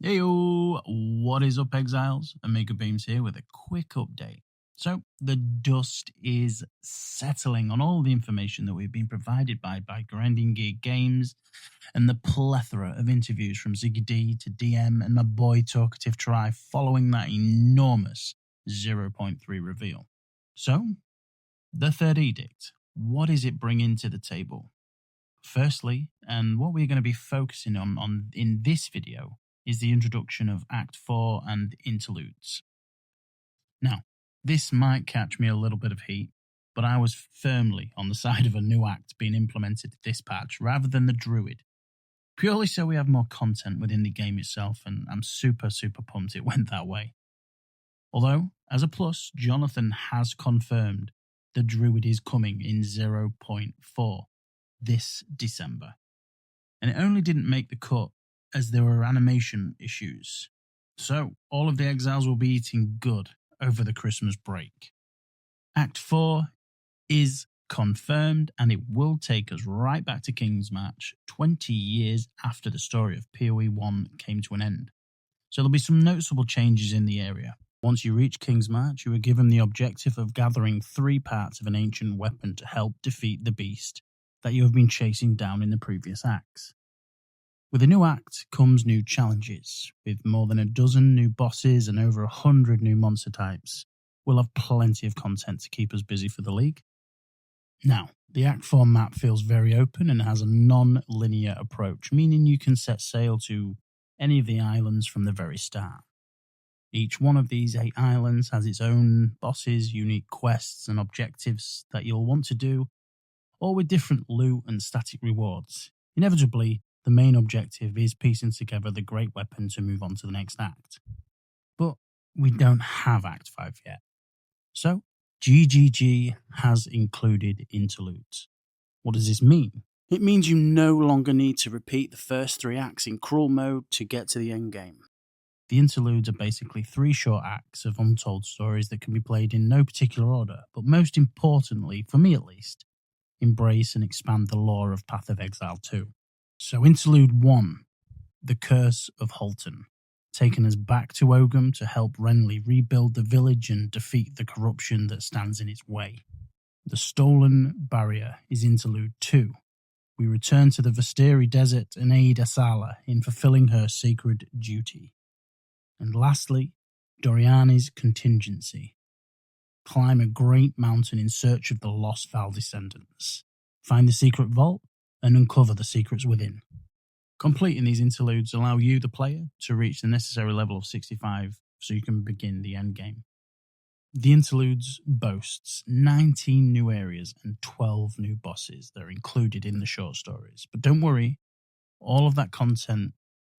Heyo, what is up, Exiles? Omega Beams here with a quick update. So, the dust is settling on all the information that we've been provided by Grinding Gear Games and the plethora of interviews from Ziggy D to DM and my boy Talkative Try following that enormous 0.3 reveal. So, the third edict, what is it bringing to the table? Firstly, and what we're going to be focusing on in this video, is the introduction of Act 4 and Interludes. Now, this might catch me a little bit of heat, but I was firmly on the side of a new act being implemented this patch rather than the Druid, purely so we have more content within the game itself, and I'm super pumped it went that way. Although, as a plus, Jonathan has confirmed the Druid is coming in 0.4 this December, and it only didn't make the cut as there were animation issues. So, all of the Exiles will be eating good over the Christmas break. Act 4 is confirmed, and it will take us right back to King's Match 20 years after the story of PoE1 came to an end. So there'll be some noticeable changes in the area. Once you reach King's Match, you are given the objective of gathering 3 parts of an ancient weapon to help defeat the beast that you have been chasing down in the previous acts. With a new act comes new challenges. With more than a dozen new bosses and over 100 new monster types, we'll have plenty of content to keep us busy for the League. Now, the Act 4 map feels very open and has a non-linear approach, meaning you can set sail to any of the islands from the very start. Each one of these 8 islands has its own bosses, unique quests and objectives that you'll want to do, all with different loot and static rewards. Inevitably, the main objective is piecing together the great weapon to move on to the next act. But we don't have Act 5 yet. So, GGG has included Interludes. What does this mean? It means you no longer need to repeat the first 3 acts in cruel mode to get to the endgame. The Interludes are basically 3 short acts of untold stories that can be played in no particular order, but most importantly, for me at least, embrace and expand the lore of Path of Exile 2. So Interlude 1, The Curse of Halton, taking us back to Ogham to help Renly rebuild the village and defeat the corruption that stands in its way. The Stolen Barrier is Interlude 2. We return to the Vestiri Desert and aid Asala in fulfilling her sacred duty. And lastly, Doriani's Contingency. Climb a great mountain in search of the lost Val descendants. Find the secret vault and uncover the secrets within. Completing these interludes allow you, the player, to reach the necessary level of 65 so you can begin the endgame. The interludes boasts 19 new areas and 12 new bosses that are included in the short stories. But don't worry, all of that content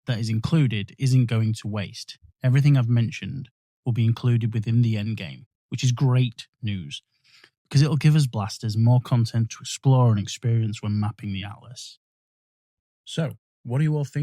that is included isn't going to waste. Everything I've mentioned will be included within the endgame, which is great news, because it'll give us blasters more content to explore and experience when mapping the Atlas. So, what do you all think